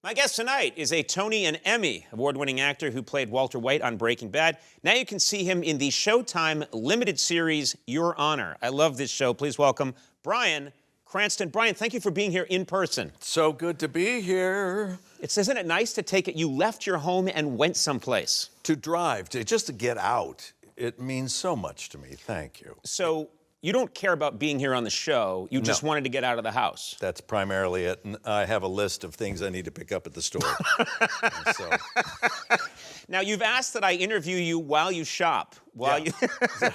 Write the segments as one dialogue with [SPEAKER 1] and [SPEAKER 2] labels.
[SPEAKER 1] My guest tonight is a Tony and Emmy award-winning actor who played Walter White on Breaking Bad. Now you can see him in the Showtime limited series, Your Honor. I love this show. Please welcome Bryan Cranston. Bryan, thank you for being here in person.
[SPEAKER 2] So good to be here.
[SPEAKER 1] Isn't it nice to take it? You left your home and went someplace.
[SPEAKER 2] To drive, just to get out. It means so much to me. Thank you.
[SPEAKER 1] So you don't care about being here on the show. You just wanted to get out of the house.
[SPEAKER 2] That's primarily it. And I have a list of things I need to pick up at the store.
[SPEAKER 1] Now, you've asked that I interview you while you shop, while you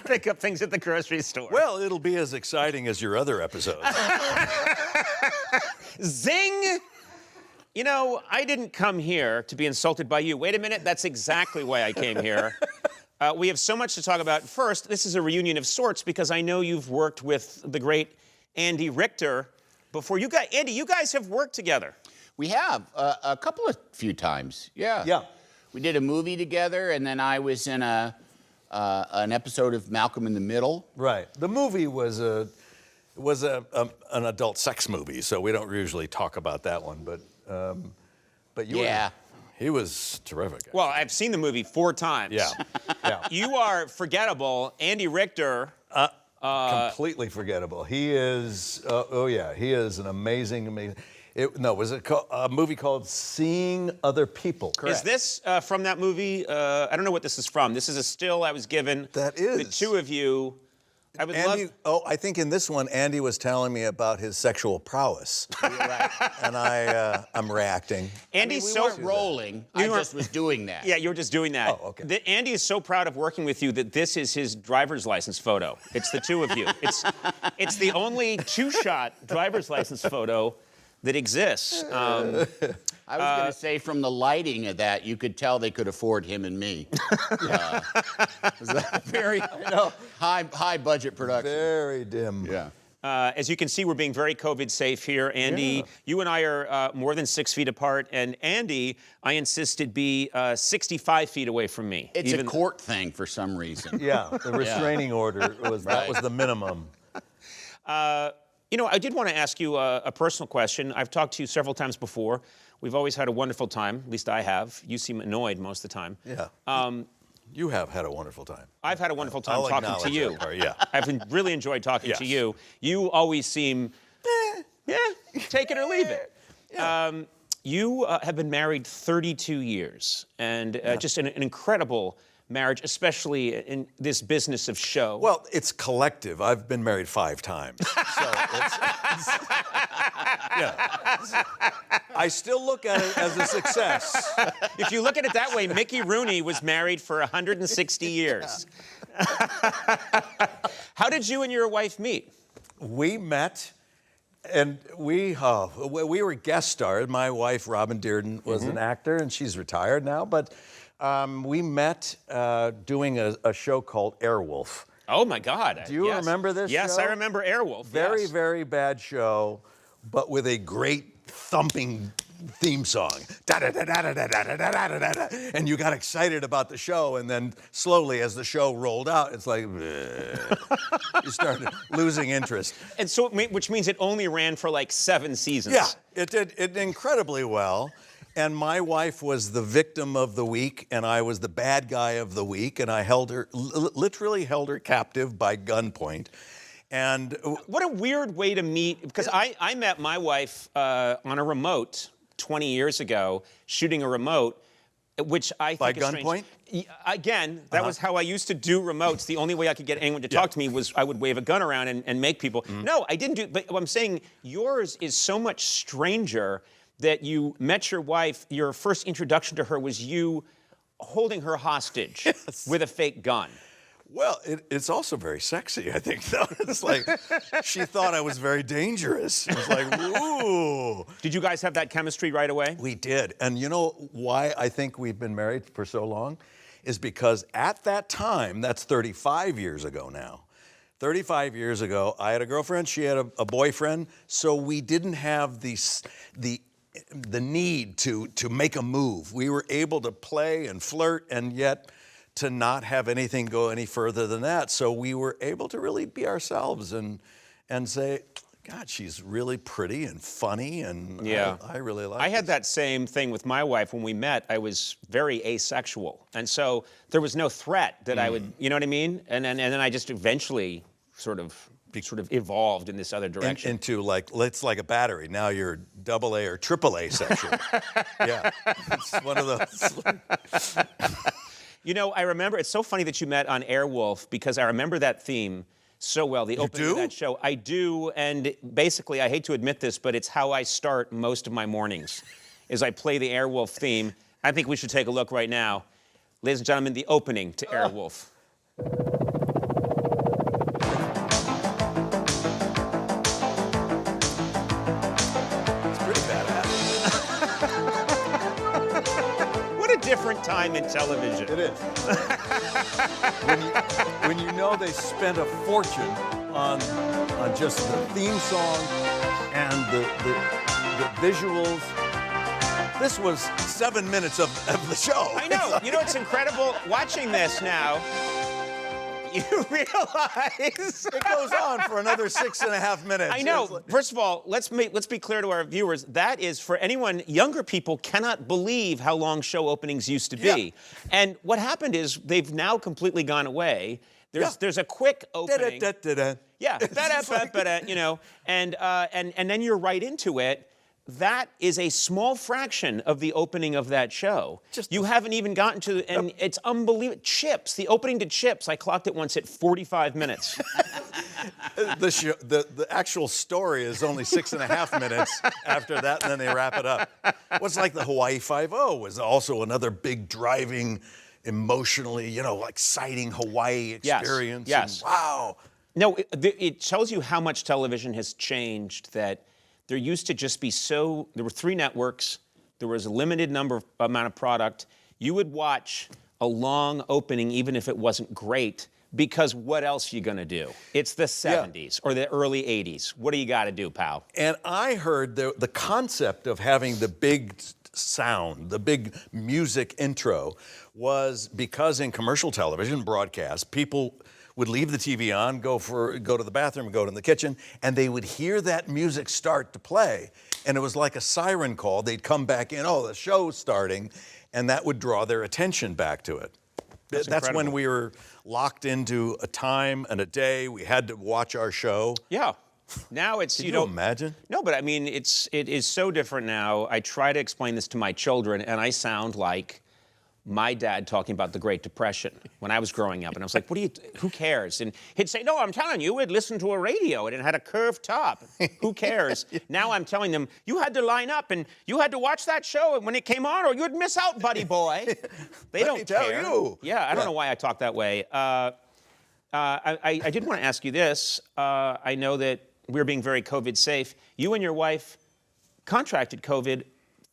[SPEAKER 1] pick up things at the grocery store.
[SPEAKER 2] Well, it'll be as exciting as your other episodes.
[SPEAKER 1] Zing! You know, I didn't come here to be insulted by you. Wait a minute, that's exactly why I came here. We have so much to talk about. First, this is a reunion of sorts because I know you've worked with the great Andy Richter before. Andy, you guys have worked together.
[SPEAKER 3] We have a few times. Yeah.
[SPEAKER 2] Yeah.
[SPEAKER 3] We did a movie together, and then I was in an episode of Malcolm in the Middle.
[SPEAKER 2] Right. The movie was an adult sex movie, so we don't usually talk about that one. But you were, he was terrific. Actually.
[SPEAKER 1] Well, I've seen the movie 4 times.
[SPEAKER 2] Yeah.
[SPEAKER 1] You are forgettable. Andy Richter.
[SPEAKER 2] Completely forgettable. He is, he is an amazing. Was it a movie called Seeing Other People?
[SPEAKER 3] Correct.
[SPEAKER 1] Is this from that movie? I don't know what this is from. This is a still I was given.
[SPEAKER 2] That is.
[SPEAKER 1] The two of you. I would
[SPEAKER 2] love. I think in this one, Andy was telling me about his sexual prowess.
[SPEAKER 3] You're right.
[SPEAKER 2] And I'm reacting.
[SPEAKER 1] Andy's
[SPEAKER 3] we weren't rolling. I just was doing that.
[SPEAKER 1] Yeah, you were just doing that.
[SPEAKER 2] Oh, okay.
[SPEAKER 1] Andy is so proud of working with you that this is his driver's license photo. It's the two of you. It's the only 2-shot driver's license photo that exists.
[SPEAKER 3] I was going to say, from the lighting of that, you could tell they could afford him and me. It was a very high budget production.
[SPEAKER 2] Very dim.
[SPEAKER 3] Yeah.
[SPEAKER 1] As you can see, we're being very COVID safe here. Andy, you and I are more than 6 feet apart, and Andy, I insisted, be 65 feet away from me.
[SPEAKER 3] It's a court thing for some reason.
[SPEAKER 2] Yeah, the restraining order that was the minimum.
[SPEAKER 1] You know, I did want to ask you a personal question. I've talked to you several times before. We've always had a wonderful time. At least I have. You seem annoyed most of the time.
[SPEAKER 2] Yeah. You have had a wonderful time.
[SPEAKER 1] I've had a wonderful time talking to you.
[SPEAKER 2] Yeah.
[SPEAKER 1] I've really enjoyed talking to you. You always seem, take it or leave it.
[SPEAKER 2] Yeah.
[SPEAKER 1] You have been married 32 years, and just an incredible marriage, especially in this business of show.
[SPEAKER 2] Well, it's collective. I've been married 5 times. So I still look at it as a success.
[SPEAKER 1] If you look at it that way, Mickey Rooney was married for 160 years. How did you and your wife meet?
[SPEAKER 2] We met, and we were guest stars. My wife, Robin Dearden, was an actor, and she's retired now, but we met doing a show called Airwolf.
[SPEAKER 1] Oh, my God.
[SPEAKER 2] Do you remember this show?
[SPEAKER 1] Yes, I remember Airwolf.
[SPEAKER 2] Very, very bad show, but with a great thumping theme song. And you got excited about the show, and then slowly, as the show rolled out, it's like, you started losing interest.
[SPEAKER 1] And so, which means it only ran for like 7 seasons.
[SPEAKER 2] Yeah, it did incredibly well. And my wife was the victim of the week, and I was the bad guy of the week, and I literally held her captive by gunpoint. And
[SPEAKER 1] what a weird way to meet, because I met my wife on a remote 20 years ago, shooting a remote, which I think
[SPEAKER 2] by
[SPEAKER 1] is
[SPEAKER 2] gunpoint?
[SPEAKER 1] Strange. Again, that was how I used to do remotes. The only way I could get anyone to talk to me was I would wave a gun around and make people. No, I didn't do, but I'm saying yours is so much stranger that you met your wife, your first introduction to her was you holding her hostage with a fake gun.
[SPEAKER 2] Well, it's also very sexy, I think, though. It's like, she thought I was very dangerous. It was like, ooh.
[SPEAKER 1] Did you guys have that chemistry right away?
[SPEAKER 2] We did. And you know why I think we've been married for so long? Is because at that time, that's 35 years ago now, 35 years ago, I had a girlfriend, she had a boyfriend, so we didn't have the need to make a move. We were able to play and flirt, and yet to not have anything go any further than that. So we were able to really be ourselves and say, God, she's really pretty and funny, and
[SPEAKER 1] Yeah.
[SPEAKER 2] I really like
[SPEAKER 1] I had
[SPEAKER 2] this.
[SPEAKER 1] that same thing with my wife when we met. I was very asexual, and so there was no threat that I would, you know what I mean? And then I just eventually sort of evolved in this other direction.
[SPEAKER 2] Into like, it's like a battery. Now you're AA or AAA sexual. Yeah, it's one of those.
[SPEAKER 1] You know, I remember, it's so funny that you met on Airwolf because I remember that theme so well, the opening of that show. I do, and basically, I hate to admit this, but it's how I start most of my mornings, is I play the Airwolf theme. I think we should take a look right now. Ladies and gentlemen, the opening to Airwolf.
[SPEAKER 2] It's pretty badass.
[SPEAKER 1] What a different time in television.
[SPEAKER 2] It is. when you know they spent a fortune on just the theme song and the visuals. This was 7 minutes of the show.
[SPEAKER 1] I know. You know what's incredible? Watching this now, you realize
[SPEAKER 2] It goes on for another 6.5 minutes.
[SPEAKER 1] I know. First of all, let's be clear to our viewers. That is, for anyone, younger people cannot believe how long show openings used to be.
[SPEAKER 2] Yeah.
[SPEAKER 1] And what happened is they've now completely gone away. There's a quick opening.
[SPEAKER 2] Da-da-da-da-da.
[SPEAKER 1] Yeah, you know, and then you're right into it. That is a small fraction of the opening of that show. You haven't even gotten to, and it's unbelievable. Chips, the opening to Chips, I clocked it once at 45 minutes.
[SPEAKER 2] The actual story is only 6.5 minutes after that, and then they wrap it up. What's like the Hawaii Five-0 was also another big driving, emotionally, exciting Hawaii experience.
[SPEAKER 1] Yes.
[SPEAKER 2] And wow.
[SPEAKER 1] No, it tells you how much television has changed that there used to just be there were 3 networks, there was a limited amount of product. You would watch a long opening even if it wasn't great, because what else are you gonna do? It's the 70s or the early 80s. What do you gotta do, pal?
[SPEAKER 2] And I heard the concept of having the big sound, the big music intro, was because in commercial television broadcast, people would leave the TV on, go to the bathroom, go to the kitchen, and they would hear that music start to play. And it was like a siren call. They'd come back in, the show's starting, and that would draw their attention back to it. That's when we were locked into a time and a day. We had to watch our show.
[SPEAKER 1] Yeah. Now it's,
[SPEAKER 2] Can you imagine?
[SPEAKER 1] No, but I mean, it is so different now. I try to explain this to my children, and I sound like my dad talking about the Great Depression when I was growing up. And I was like, who cares? And he'd say, no, I'm telling you, we'd listen to a radio and it had a curved top. Who cares? Now I'm telling them, you had to line up and you had to watch that show when it came on or you'd miss out, buddy boy. They don't care.
[SPEAKER 2] Let me tell you.
[SPEAKER 1] Yeah, I don't know why I talk that way. I did want to ask you this. I know that we're being very COVID safe. You and your wife contracted COVID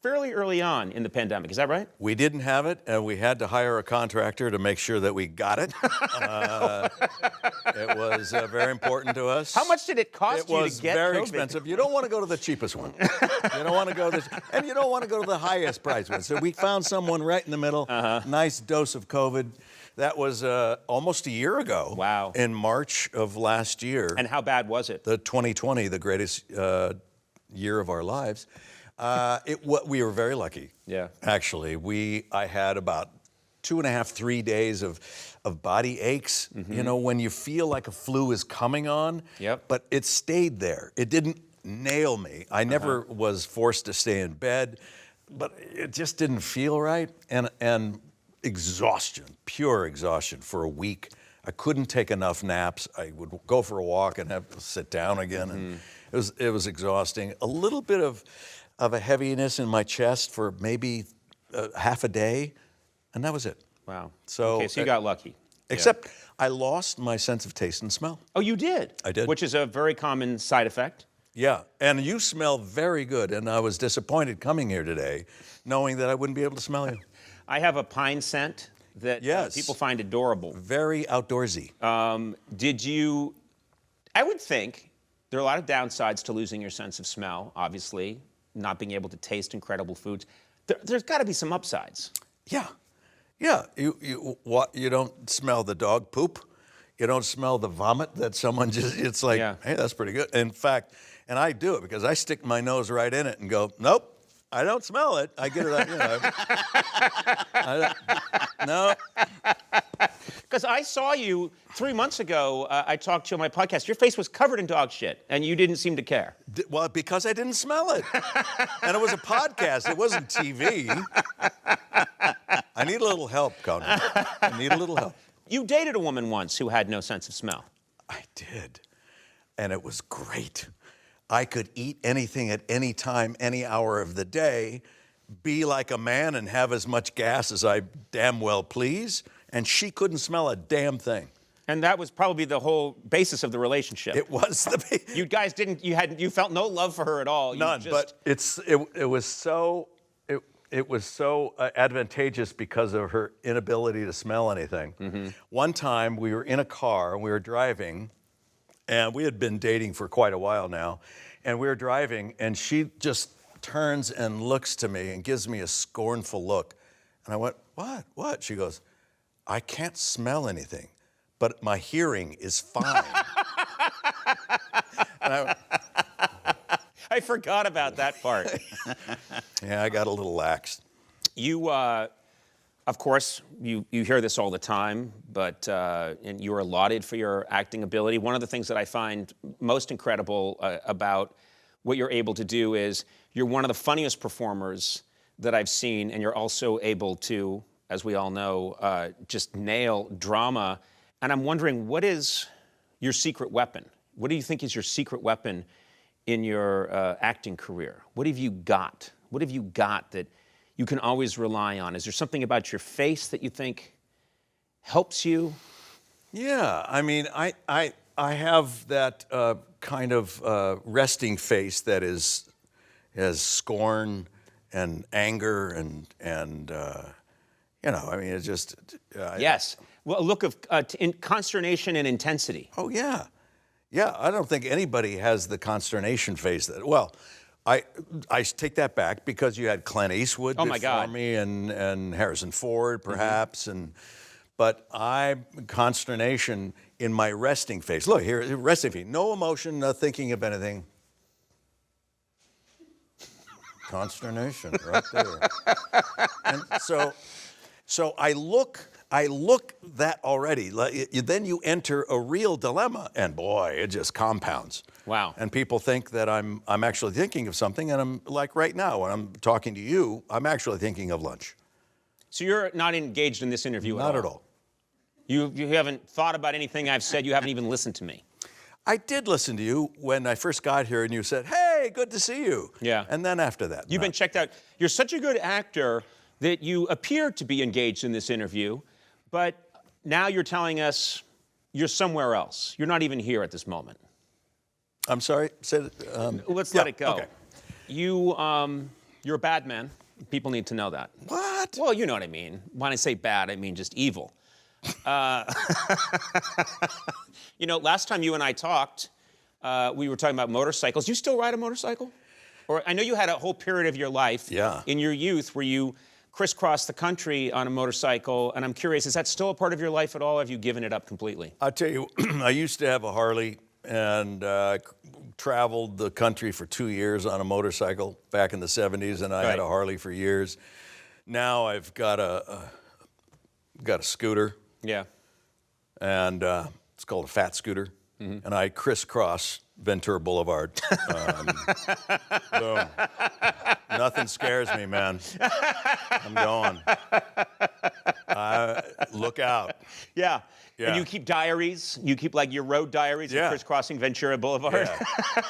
[SPEAKER 1] fairly early on in the pandemic, is that right?
[SPEAKER 2] We didn't have it, and we had to hire a contractor to make sure that we got it. It was very important to us.
[SPEAKER 1] How much did it cost you to get COVID?
[SPEAKER 2] It was very expensive. You don't want to go to the cheapest one. You don't want to go to and you don't want to go to the highest price one. So we found someone right in the middle. Nice dose of COVID. That was almost a year ago.
[SPEAKER 1] Wow.
[SPEAKER 2] In March of last year.
[SPEAKER 1] And how bad was it?
[SPEAKER 2] The 2020, the greatest year of our lives. We were very lucky.
[SPEAKER 1] Yeah.
[SPEAKER 2] Actually, I had about 2.5, 3 days of body aches.
[SPEAKER 1] Mm-hmm.
[SPEAKER 2] When you feel like a flu is coming on.
[SPEAKER 1] Yep.
[SPEAKER 2] But it stayed there. It didn't nail me. I never was forced to stay in bed, but it just didn't feel right. And exhaustion, pure exhaustion for a week. I couldn't take enough naps. I would go for a walk and have to sit down again, and it was exhausting. A little bit of a heaviness in my chest for maybe half a day, and that was it.
[SPEAKER 1] Wow.
[SPEAKER 2] So
[SPEAKER 1] you got lucky.
[SPEAKER 2] Except I lost my sense of taste and smell.
[SPEAKER 1] Oh, you did?
[SPEAKER 2] I did.
[SPEAKER 1] Which is a very common side effect.
[SPEAKER 2] Yeah, and you smell very good, and I was disappointed coming here today, knowing that I wouldn't be able to smell you.
[SPEAKER 1] I have a pine scent that people find adorable.
[SPEAKER 2] Very outdoorsy.
[SPEAKER 1] I would think there are a lot of downsides to losing your sense of smell, obviously, not being able to taste incredible foods. There's got to be some upsides.
[SPEAKER 2] Yeah. You don't smell the dog poop. You don't smell the vomit that someone it's like, hey, that's pretty good. In fact, And I do it because I stick my nose right in it and go, nope, I don't smell it. I get it, no.
[SPEAKER 1] Because I saw you 3 months ago. I talked to you on my podcast. Your face was covered in dog shit, and you didn't seem to care.
[SPEAKER 2] Well, because I didn't smell it. And it was a podcast. It wasn't TV. I need a little help, Conan. I need a little help.
[SPEAKER 1] You dated a woman once who had no sense of smell.
[SPEAKER 2] I did. And it was great. I could eat anything at any time, any hour of the day, be like a man and have as much gas as I damn well please, and she couldn't smell a damn thing.
[SPEAKER 1] And that was probably the whole basis of the relationship.
[SPEAKER 2] It was the
[SPEAKER 1] You guys didn't, you felt no love for her at all.
[SPEAKER 2] None, but it was so advantageous because of her inability to smell anything. Mm-hmm. One time we were in a car and we were driving, and we had been dating for quite a while now, and we were driving, and she just turns and looks to me and gives me a scornful look. And I went, what? She goes, I can't smell anything, but my hearing is fine. And
[SPEAKER 1] I forgot about that part.
[SPEAKER 2] yeah, I got a little lax.
[SPEAKER 1] You, of course, you hear this all the time, but and you are lauded for your acting ability. One of the things that I find most incredible about what you're able to do is you're one of the funniest performers that I've seen, and you're also able to, as we all know, just nail drama. And I'm wondering, what is your secret weapon? What do you think is your secret weapon in your acting career? What have you got? What have you got that you can always rely on? Is there something about your face that you think helps you?
[SPEAKER 2] Yeah, I mean, I have that kind of resting face that has scorn and anger and you know, I mean, it's just...
[SPEAKER 1] yes, well, a look of consternation and intensity.
[SPEAKER 2] Oh, yeah. Yeah, I don't think anybody has the consternation face that... Well, I take that back because you had Clint Eastwood before me and Harrison Ford, perhaps, but I'm consternation in my resting face. Look, here, resting face. No emotion, no thinking of anything. Consternation, right there. And so I look that already. Then you enter a real dilemma, and boy, it just compounds.
[SPEAKER 1] Wow.
[SPEAKER 2] And people think that I'm actually thinking of something, and I'm like right now when I'm talking to you, I'm actually thinking of lunch.
[SPEAKER 1] So you're not engaged in this interview at all?
[SPEAKER 2] Not at all.
[SPEAKER 1] You haven't thought about anything I've said. You haven't even listened to me.
[SPEAKER 2] I did listen to you when I first got here, and you said, "Hey, good to see you."
[SPEAKER 1] Yeah.
[SPEAKER 2] And then after that,
[SPEAKER 1] you've been checked out. You're such a good actor that you appear to be engaged in this interview, but now you're telling us you're somewhere else. You're not even here at this moment.
[SPEAKER 2] I'm sorry.
[SPEAKER 1] Let's let it go.
[SPEAKER 2] Okay.
[SPEAKER 1] You're a bad man. People need to know that.
[SPEAKER 2] What?
[SPEAKER 1] Well, you know what I mean. When I say bad, I mean just evil. You know, last time you and I talked, we were talking about motorcycles. You still ride a motorcycle? Or I know you had a whole period of your life in your youth where you crisscrossed the country on a motorcycle, and I'm curious, is that still a part of your life at all, or have you given it up completely?
[SPEAKER 2] I'll tell you, I used to have a Harley and traveled the country for 2 years on a motorcycle back in the 70s, and I had a Harley for years. Now I've got a scooter.
[SPEAKER 1] Yeah.
[SPEAKER 2] And it's called a fat scooter. Mm-hmm. And I crisscross Ventura Boulevard. Boom. Nothing scares me, man. I'm going. Look out.
[SPEAKER 1] Yeah.
[SPEAKER 2] Yeah.
[SPEAKER 1] And you keep diaries? You keep like your road diaries of crisscrossing Ventura Boulevard?
[SPEAKER 2] Yeah.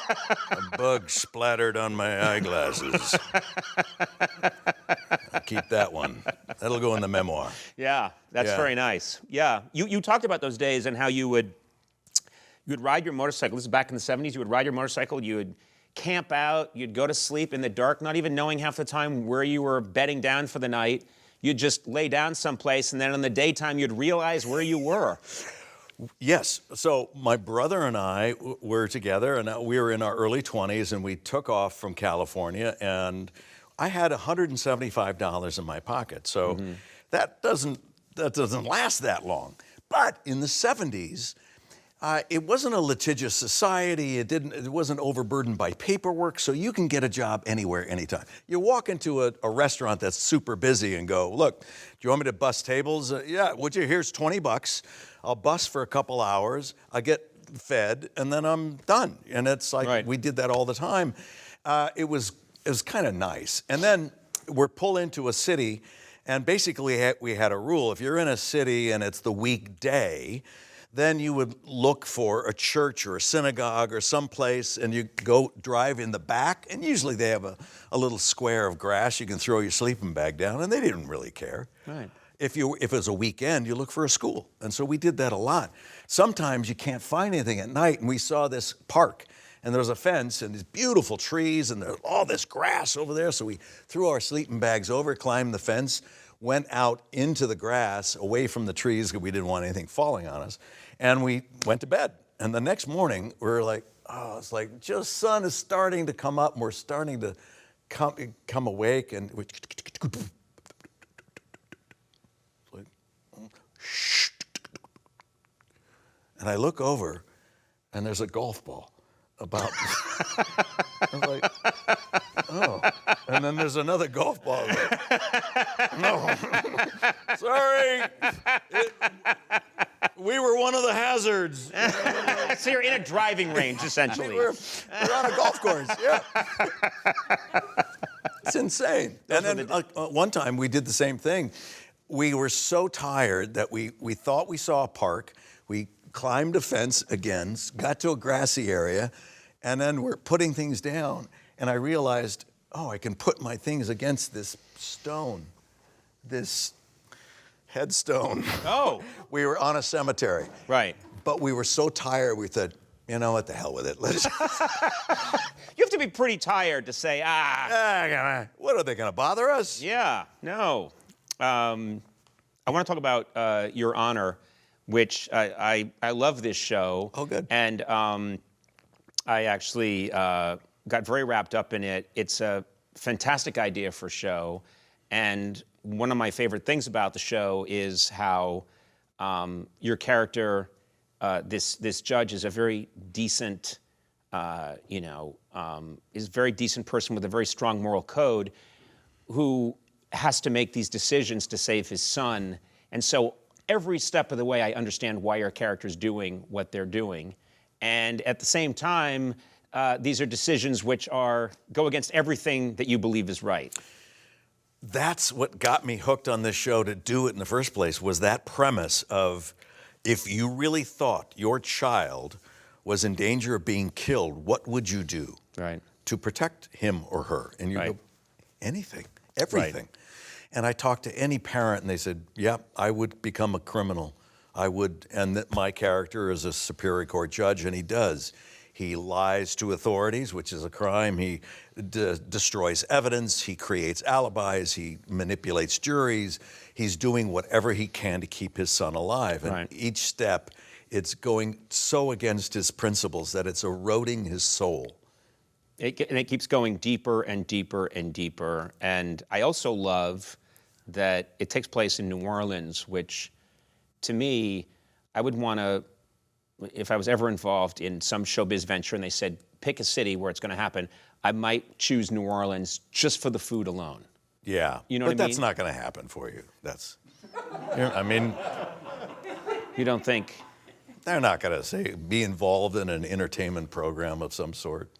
[SPEAKER 2] A bug splattered on my eyeglasses. I'll keep that one. That'll go in the memoir.
[SPEAKER 1] Yeah, that's very nice. Yeah. You talked about those days and how you would ride your motorcycle. This is back in the 70s. You would ride your motorcycle. You would camp out. You'd go to sleep in the dark, not even knowing half the time where you were bedding down for the night. You'd just lay down someplace, and then in the daytime, you'd realize where you were.
[SPEAKER 2] Yes. So my brother and I were together, and we were in our early 20s, and we took off from California, and I had $175 in my pocket. So that doesn't last that long. But in the 70s, It wasn't a litigious society. It wasn't overburdened by paperwork, so you can get a job anywhere, anytime. You walk into a restaurant that's super busy and go, look, do you want me to bus tables? Yeah, would you? Here's $20. I'll bus for a couple hours. I get fed, and then I'm done. And it's like we did that all the time. It was kind of nice. And then we're pulled into a city, and basically we had a rule. If you're in a city and it's the weekday, then you would look for a church or a synagogue or someplace, and you go drive in the back, and usually they have a little square of grass you can throw your sleeping bag down, and they didn't really care.
[SPEAKER 1] Right.
[SPEAKER 2] If it was a weekend, you look for a school. And so we did that a lot. Sometimes you can't find anything at night, and we saw this park, and there was a fence and these beautiful trees, and there's all this grass over there, so we threw our sleeping bags over, climbed the fence, went out into the grass, away from the trees, because we didn't want anything falling on us, and we went to bed. And the next morning, we were like, oh, it's like just sun is starting to come up, and we're starting to come awake, and we, and I look over, and there's a golf ball about. I was like, oh. And then there's another golf ball. Like, no, sorry. We were one of the hazards.
[SPEAKER 1] So you're in a driving range, essentially.
[SPEAKER 2] we're on a golf course, yeah. It's insane. And then one time we did the same thing. We were so tired that we thought we saw a park. We climbed a fence again, got to a grassy area, and then we're putting things down. And I realized, oh, I can put my things against this stone, this headstone.
[SPEAKER 1] Oh.
[SPEAKER 2] We were on a cemetery.
[SPEAKER 1] Right.
[SPEAKER 2] But we were so tired, we thought, you know what, the hell with it. Let's
[SPEAKER 1] You have to be pretty tired to say,
[SPEAKER 2] what are they going to bother us?
[SPEAKER 1] Yeah, no. I want to talk about Your Honor, which I love this show.
[SPEAKER 2] Oh, good.
[SPEAKER 1] And I actually got very wrapped up in it. It's a fantastic idea for a show. And one of my favorite things about the show is how your character, this judge, is a very decent, is a very decent person with a very strong moral code who has to make these decisions to save his son. And so every step of the way, I understand why your character's doing what they're doing. And at the same time, these are decisions which go against everything that you believe is right.
[SPEAKER 2] That's what got me hooked on this show to do it in the first place, was that premise of, if you really thought your child was in danger of being killed, what would you do to protect him or her? And you go, anything, everything. Right. And I talked to any parent, and they said, yeah, I would become a criminal. I would, and that my character is a Superior Court judge, and he does. He lies to authorities, which is a crime. He destroys evidence. He creates alibis. He manipulates juries. He's doing whatever he can to keep his son alive. And each step, it's going so against his principles that it's eroding his soul.
[SPEAKER 1] And it keeps going deeper and deeper and deeper. And I also love that it takes place in New Orleans, which, to me, I would want to, if I was ever involved in some showbiz venture and they said, pick a city where it's going to happen, I might choose New Orleans just for the food alone.
[SPEAKER 2] Yeah,
[SPEAKER 1] you know what I mean?
[SPEAKER 2] But that's not going to happen for you. I mean...
[SPEAKER 1] You don't think?
[SPEAKER 2] They're not going to say, be involved in an entertainment program of some sort.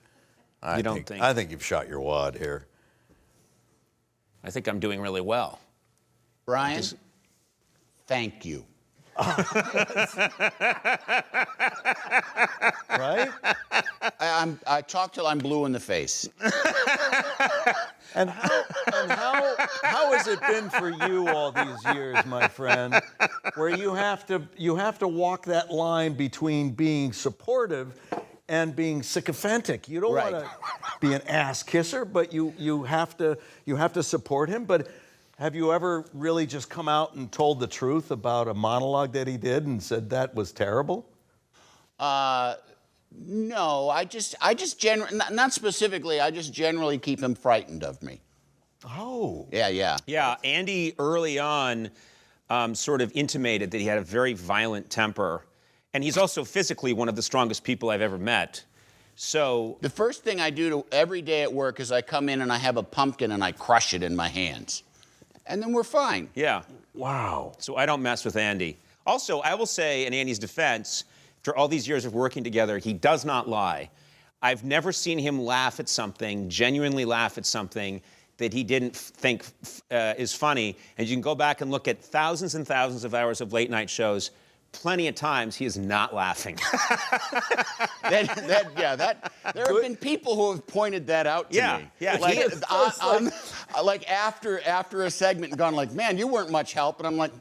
[SPEAKER 2] I think you've shot your wad here.
[SPEAKER 1] I think I'm doing really well.
[SPEAKER 3] Bryan, thank you.
[SPEAKER 2] Right?
[SPEAKER 3] I talk till I'm blue in the face.
[SPEAKER 2] And how has it been for you all these years, my friend, where you have to walk that line between being supportive and being sycophantic? You don't want to be an ass kisser, but you have to support him. But have you ever really just come out and told the truth about a monologue that he did and said that was terrible?
[SPEAKER 3] No, I just generally, not specifically, I just generally keep him frightened of me.
[SPEAKER 2] Oh.
[SPEAKER 3] Yeah.
[SPEAKER 1] Yeah, Andy early on sort of intimated that he had a very violent temper. And he's also physically one of the strongest people I've ever met. So
[SPEAKER 3] The first thing I do every day at work is I come in and I have a pumpkin and I crush it in my hands. And then we're fine.
[SPEAKER 1] yeah.
[SPEAKER 2] Wow.
[SPEAKER 1] So I don't mess with Andy. Also, I will say in Andy's defense, after all these years of working together, he does not lie. I've never seen him laugh at something, genuinely laugh at something that he didn't think is funny. And you can go back and look at thousands and thousands of hours of late night shows. Plenty of times he is not laughing.
[SPEAKER 3] There have been people who have pointed that out to me.
[SPEAKER 1] Yeah,
[SPEAKER 3] like after a segment and gone like, man, you weren't much help. And I'm like,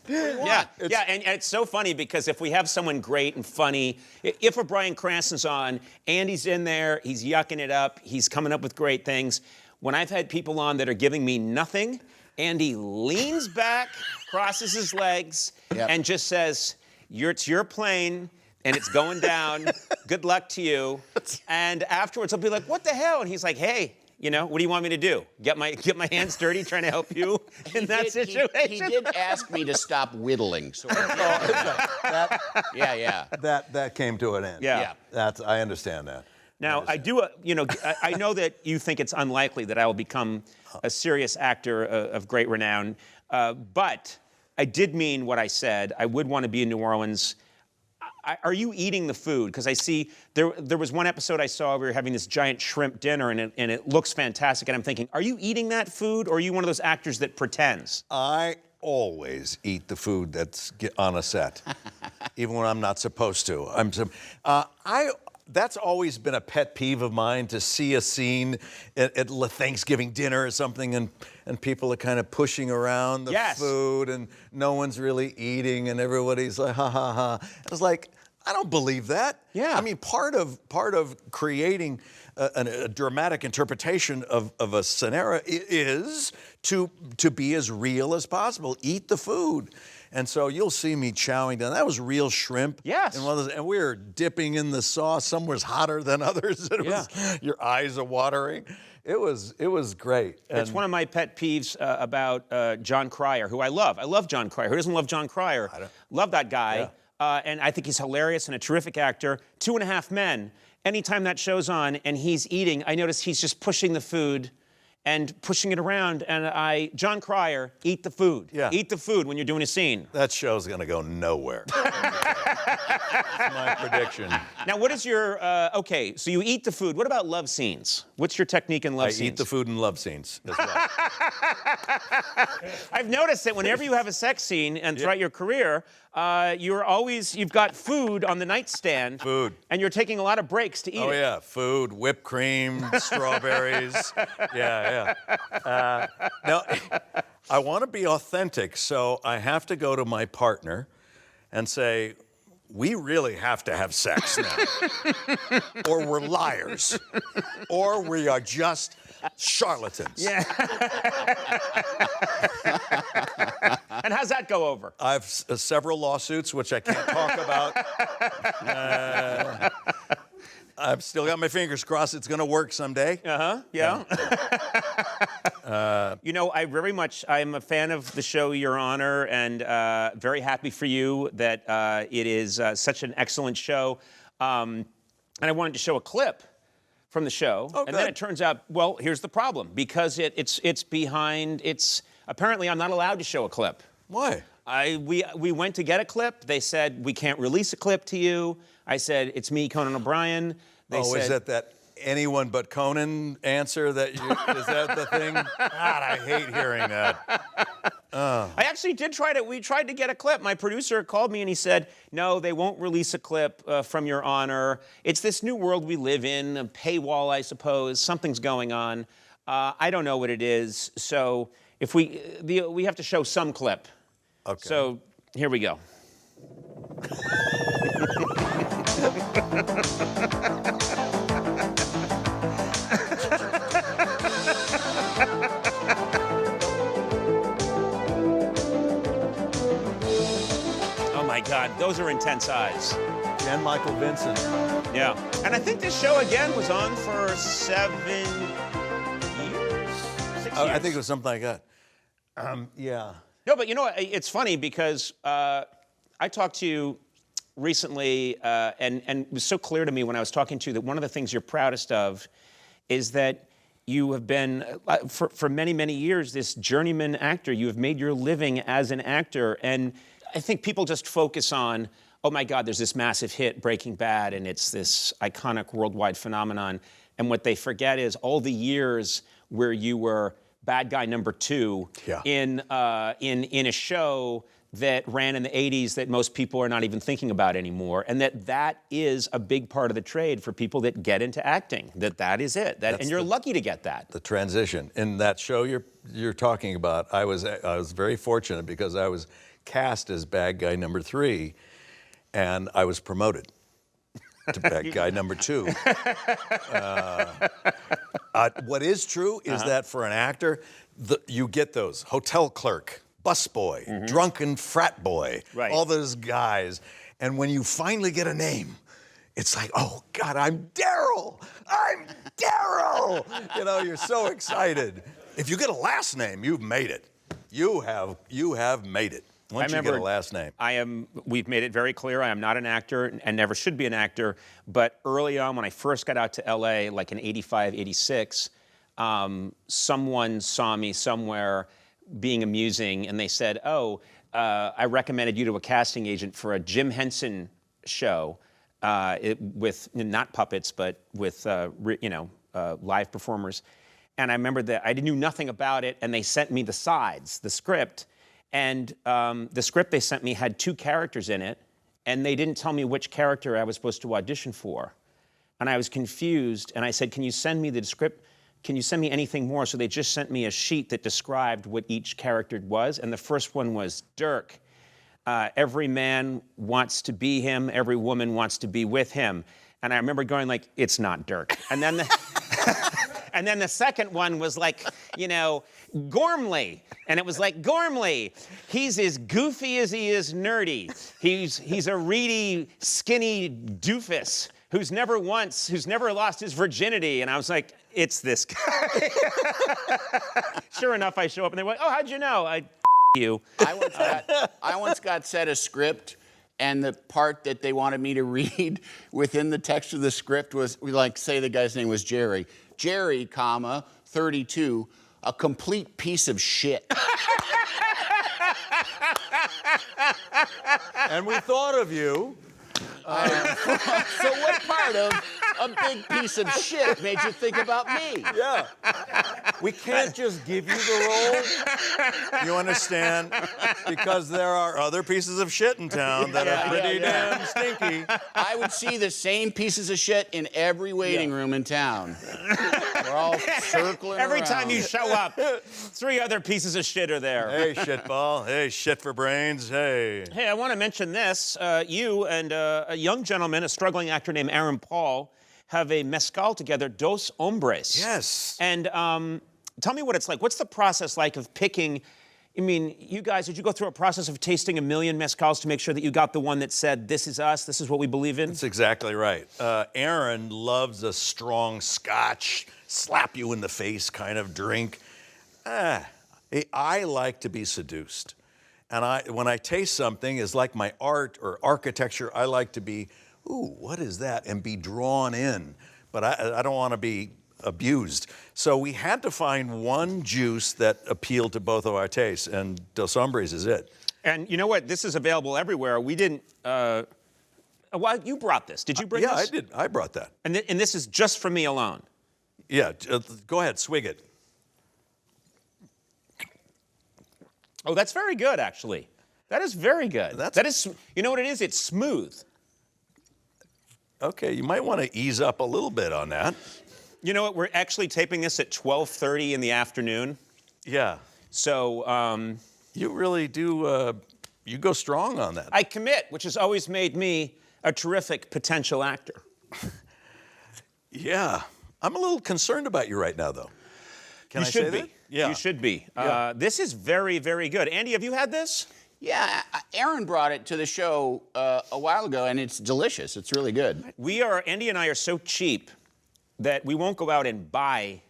[SPEAKER 1] Yeah, and it's so funny because if we have someone great and funny, if a Bryan Cranston's on, Andy's in there, he's yucking it up, he's coming up with great things. When I've had people on that are giving me nothing, Andy leans back, crosses his legs, and just says, it's your plane, and it's going down. Good luck to you. And afterwards, I'll be like, what the hell? And he's like, hey, what do you want me to do? Get my hands dirty trying to help you in that situation?
[SPEAKER 3] He did ask me to stop whittling. So
[SPEAKER 2] That came to an end.
[SPEAKER 1] Yeah.
[SPEAKER 2] I understand that.
[SPEAKER 1] Now, I know that you think it's unlikely that I will become a serious actor of great renown, but I did mean what I said. I would want to be in New Orleans. Are you eating the food? Because I see there was one episode I saw where we were having this giant shrimp dinner, and it looks fantastic, and I'm thinking, are you eating that food, or are you one of those actors that pretends?
[SPEAKER 2] I always eat the food that's on a set, even when I'm not supposed to. That's always been a pet peeve of mine, to see a scene at Thanksgiving dinner or something, and people are kind of pushing around the food, and no one's really eating, and everybody's like, ha, ha, ha. I was like, I don't believe that.
[SPEAKER 1] Yeah.
[SPEAKER 2] I mean, part of creating a dramatic interpretation of a scenario is to be as real as possible. Eat the food. And so you'll see me chowing down. That was real shrimp.
[SPEAKER 1] Yes.
[SPEAKER 2] And we were dipping in the sauce. Some was hotter than others. Your eyes are watering. It was great.
[SPEAKER 1] It's one of my pet peeves about John Cryer, who I love. I love John Cryer. Who doesn't love John Cryer? Love that guy. Yeah. And I think he's hilarious and a terrific actor. 2.5 Men. Anytime that show's on and he's eating, I notice he's just pushing the food and pushing it around. And John Cryer, eat the food.
[SPEAKER 2] Yeah.
[SPEAKER 1] Eat the food when you're doing a scene.
[SPEAKER 2] That show's going to go nowhere. That's my prediction.
[SPEAKER 1] Now, what is your, okay, so you eat the food. What about love scenes? What's your technique in love scenes?
[SPEAKER 2] I eat the food in love scenes as well.
[SPEAKER 1] I've noticed that whenever you have a sex scene and throughout your career, you've got food on the nightstand.
[SPEAKER 2] Food.
[SPEAKER 1] And you're taking a lot of breaks to eat it.
[SPEAKER 2] Oh, yeah. Food, whipped cream, strawberries. Yeah. Now, I want to be authentic, so I have to go to my partner and say, we really have to have sex now. Or we're liars. Or we are just charlatans.
[SPEAKER 1] Yeah. And how's that go over?
[SPEAKER 2] I've several lawsuits, which I can't talk about. I've still got my fingers crossed it's going to work someday.
[SPEAKER 1] Yeah. I'm a fan of the show Your Honor, and very happy for you that it is such an excellent show. And I wanted to show a clip from the show.
[SPEAKER 2] Oh,
[SPEAKER 1] and then it turns out, well, here's the problem. Because it's apparently I'm not allowed to show a clip.
[SPEAKER 2] Why?
[SPEAKER 1] We went to get a clip. They said, we can't release a clip to you. I said, it's me, Conan O'Brien.
[SPEAKER 2] Is that anyone but Conan answer is that the thing? God, I hate hearing that.
[SPEAKER 1] I actually we tried to get a clip. My producer called me and he said, no, they won't release a clip from Your Honor. It's this new world we live in, a paywall, I suppose. Something's going on. I don't know what it is. So if we have to show some clip.
[SPEAKER 2] Okay.
[SPEAKER 1] So here we go. Oh my God, those are intense eyes.
[SPEAKER 2] Jan Michael Vincent.
[SPEAKER 1] Yeah. And I think this show again was on for 7 years? 6 years?
[SPEAKER 2] I think it was something like that. Yeah.
[SPEAKER 1] No, but you know what? It's funny because I talked to recently, and it was so clear to me when I was talking to you that one of the things you're proudest of is that you have been, for many, many years, this journeyman actor. You have made your living as an actor. And I think people just focus on, oh my God, there's this massive hit, Breaking Bad, and it's this iconic worldwide phenomenon. And what they forget is all the years where you were bad guy number 2 in a show that ran in the 80s that most people are not even thinking about anymore, and that is a big part of the trade for people that get into acting. That is it. And you're lucky to get that.
[SPEAKER 2] The transition in that show you're talking about, I was very fortunate because I was cast as bad guy number 3, and I was promoted to bad guy number 2. What is true is that for an actor, you get those hotel clerk, busboy, drunken frat boy, all those guys. And when you finally get a name, it's like, oh God, I'm Daryl! I'm Daryl! You know, you're so excited. If you get a last name, you've made it. You have made it. Once you get a last name.
[SPEAKER 1] We've made it very clear, I am not an actor and never should be an actor. But early on, when I first got out to LA, like in 85, 86, someone saw me somewhere being amusing, and they said, I recommended you to a casting agent for a Jim Henson show with not puppets, but with live performers. And I remember that I knew nothing about it, and they sent me the sides, the script, and the script they sent me had 2 characters in it, and they didn't tell me which character I was supposed to audition for. And I was confused, and I said, can you send me the script? Can you send me anything more? So they just sent me a sheet that described what each character was, and the first one was Dirk. Every man wants to be him, every woman wants to be with him. And I remember going like, it's not Dirk. And then and then the second one was like, Gormley. And it was like, Gormley, he's as goofy as he is nerdy. He's a reedy, skinny doofus who's never lost his virginity. And I was like, it's this guy. Sure enough, I show up and they're like, oh, how'd you know? You.
[SPEAKER 3] I once got set a script, and the part that they wanted me to read within the text of the script was, say the guy's name was Jerry. Jerry, 32, a complete piece of shit.
[SPEAKER 2] And we thought of you.
[SPEAKER 3] So what part of a big piece of shit made you think about me?
[SPEAKER 2] Yeah. We can't just give you the role. You understand? Because there are other pieces of shit in town that are pretty damn stinky.
[SPEAKER 3] I would see the same pieces of shit in every waiting room in town. We're all circling
[SPEAKER 1] Every
[SPEAKER 3] around.
[SPEAKER 1] time you show up, 3 other pieces of shit are there.
[SPEAKER 2] Hey, shitball. Hey, shit for brains. Hey.
[SPEAKER 1] Hey, I want to mention this. You and a young gentleman, a struggling actor named Aaron Paul, have a mezcal together, Dos Hombres.
[SPEAKER 2] Yes.
[SPEAKER 1] And tell me what it's like. What's the process like of picking? I mean, you guys, did you go through a process of tasting a million mezcals to make sure that you got the one that said, this is us, this is what we believe in?
[SPEAKER 2] That's exactly right. Aaron loves a strong scotch, slap you in the face kind of drink. I like to be seduced. And when I taste something, it's like my art or architecture, I like to be, ooh, what is that? And be drawn in. But I don't want to be abused. So we had to find one juice that appealed to both of our tastes, and Dos Hombres is it.
[SPEAKER 1] And you know what? This is available everywhere. We didn't, well, you brought this. Did you bring this?
[SPEAKER 2] Yeah, I did. I brought that.
[SPEAKER 1] And this is just for me alone.
[SPEAKER 2] Yeah, go ahead, swig it.
[SPEAKER 1] Oh, that's very good, actually. That is very good. That is, you know what it is? It's smooth.
[SPEAKER 2] Okay, you might want to ease up a little bit on that.
[SPEAKER 1] You know what? We're actually taping this at 12:30 in the afternoon.
[SPEAKER 2] Yeah.
[SPEAKER 1] So,
[SPEAKER 2] you really do, you go strong on that.
[SPEAKER 1] I commit, which has always made me a terrific potential actor.
[SPEAKER 2] Yeah. I'm a little concerned about you right now, though. Can I say that? Yeah.
[SPEAKER 1] You should be.
[SPEAKER 2] Yeah.
[SPEAKER 1] This is very, very good. Andy, have you had this?
[SPEAKER 3] Yeah, Aaron brought it to the show a while ago, and it's delicious. It's really good.
[SPEAKER 1] Andy and I are so cheap that we won't go out and buy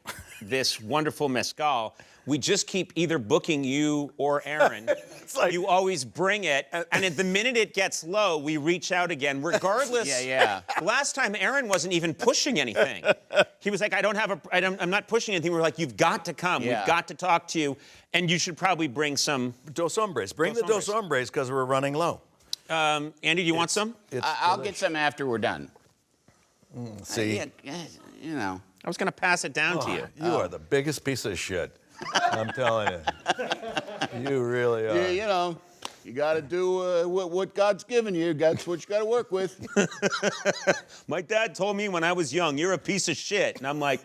[SPEAKER 1] this wonderful mezcal. we just keep either booking you or Aaron.
[SPEAKER 2] like-
[SPEAKER 1] you always bring it, and at the minute it gets low, we reach out again, regardless.
[SPEAKER 3] Yeah.
[SPEAKER 1] Last time, Aaron wasn't even pushing anything. He was like, I'm not pushing anything. We're like, you've got to come.
[SPEAKER 3] Yeah.
[SPEAKER 1] We've got to talk to you, and you should probably bring some.
[SPEAKER 2] Dos hombres. Bring the dos hombres because we're running low.
[SPEAKER 1] Andy, do you want some?
[SPEAKER 3] I'll get some after we're done.
[SPEAKER 2] See?
[SPEAKER 3] You know.
[SPEAKER 1] I was going to pass it down to you.
[SPEAKER 2] You are the biggest piece of shit. I'm telling you. You really are.
[SPEAKER 3] Yeah, you know, you got to do what God's given you. That's what you got to work with.
[SPEAKER 1] My dad told me when I was young, you're a piece of shit. And I'm like,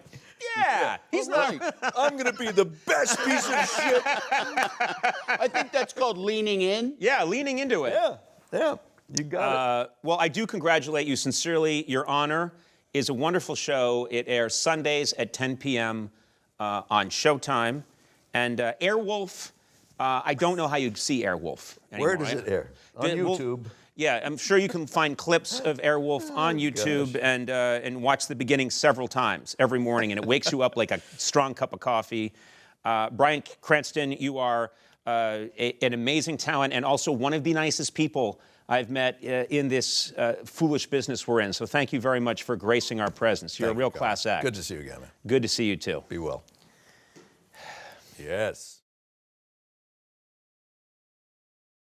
[SPEAKER 1] yeah, he's not.
[SPEAKER 3] Right.
[SPEAKER 2] I'm going to be the best piece of shit.
[SPEAKER 3] I think that's called leaning in.
[SPEAKER 1] Yeah, leaning into it.
[SPEAKER 2] Yeah. You got it.
[SPEAKER 1] Well, I do congratulate you sincerely. Your Honor is a wonderful show. It airs Sundays at 10 p.m. On Showtime. And Airwolf, I don't know how you'd see Airwolf anymore.
[SPEAKER 2] Where does it air? On YouTube.
[SPEAKER 1] Yeah, I'm sure you can find clips of Airwolf on YouTube and watch the beginning several times every morning, and it wakes you up like a strong cup of coffee. Bryan Cranston, you are an amazing talent and also one of the nicest people I've met in this foolish business we're in. So thank you very much for gracing our presence. You're a real class act.
[SPEAKER 2] Good to see you again, man.
[SPEAKER 1] Good to see you too.
[SPEAKER 2] Be well. Yes.